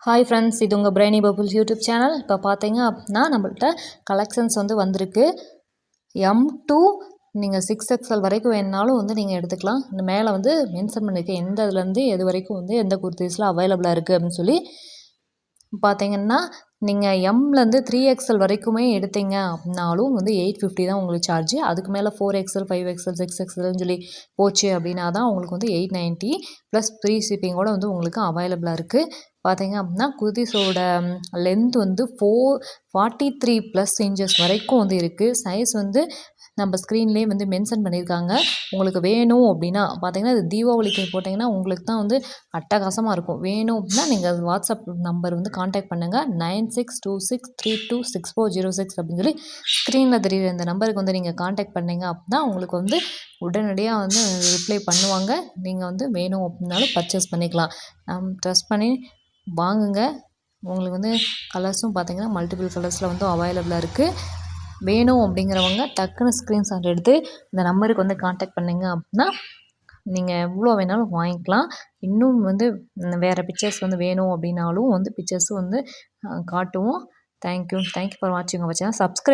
Hi friends, இது உங்கள் brainy bubbles YouTube channel. இப்போ பார்த்தீங்க அப்படின்னா நம்மள்ட்ட கலெக்ஷன்ஸ் வந்து வந்திருக்கு. M2 நீங்கள் 6XL வரைக்கும் வேணுனாலும் வந்து நீங்கள் எடுத்துக்கலாம். இந்த மேலே வந்து மென்ஷன் பண்ணியிருக்கேன் எந்த இதுலேருந்து எது வரைக்கும் வந்து எந்த குர்த்திஸில் அவைலபிளாக இருக்குது அப்படின்னு சொல்லி. பார்த்தீங்கன்னா நீங்கள் எம்லேருந்து 3XL வரைக்குமே எடுத்தீங்க அப்படின்னாலும் வந்து 850 தான் உங்களுக்கு சார்ஜ். அதுக்கு மேலே 4XL 5XL 6XLன்னு சொல்லி போச்சு அப்படின்னா தான் உங்களுக்கு வந்து 890 ப்ளஸ் ஃப்ரீ ஷிப்பிங்கோட வந்து உங்களுக்கு அவைலபிளாக இருக்குது. பார்த்தீங்க அப்படின்னா குர்திஸோட லென்த் வந்து 43 ப்ளஸ் இன்ச்சஸ் வரைக்கும் வந்து இருக்குது. சைஸ் வந்து நம்ம ஸ்க்ரீன்லேயே வந்து மென்ஷன் பண்ணியிருக்காங்க. உங்களுக்கு வேணும் அப்படின்னா பார்த்தீங்கன்னா இது தீபாவளிக்கு போட்டிங்கன்னா உங்களுக்கு தான் வந்து அட்டகாசமாக இருக்கும். வேணும் அப்படின்னா நீங்கள் வாட்ஸ்அப் நம்பர் வந்து காண்டாக்ட் பண்ணுங்கள். 9626326406 அப்படின்னு சொல்லி ஸ்க்ரீனில் தெரியுற இந்த நம்பருக்கு வந்து நீங்கள் காண்டாக்ட் பண்ணிங்க அப்படின்னா உங்களுக்கு வந்து உடனடியாக வந்து ரிப்ளை பண்ணுவாங்க. நீங்கள் வந்து வேணும் அப்படின்னாலும் பர்ச்சேஸ் பண்ணிக்கலாம். ட்ரஸ்ட் பண்ணி வாங்குங்க. உங்களுக்கு வந்து கலர்ஸும் பார்த்தீங்கன்னா மல்டிபிள் கலர்ஸில் வந்து அவைலபிளாக இருக்குது. வேணும் அப்படிங்கிறவங்க டக்குன்னு ஸ்க்ரீன்ஷாட் எடுத்து இந்த நம்பருக்கு வந்து காண்டாக்ட் பண்ணிங்க அப்படின்னா நீங்கள் எவ்வளோ வேணாலும் வாங்கிக்கலாம். இன்னும் வந்து வேறு பிக்சர்ஸ் வந்து வேணும் அப்படின்னாலும் வந்து பிக்சர்ஸும் வந்து காட்டுவோம். தேங்க்யூ ஃபார் வாட்சிங் அவர் சேனல். சப்ஸ்கிரைப்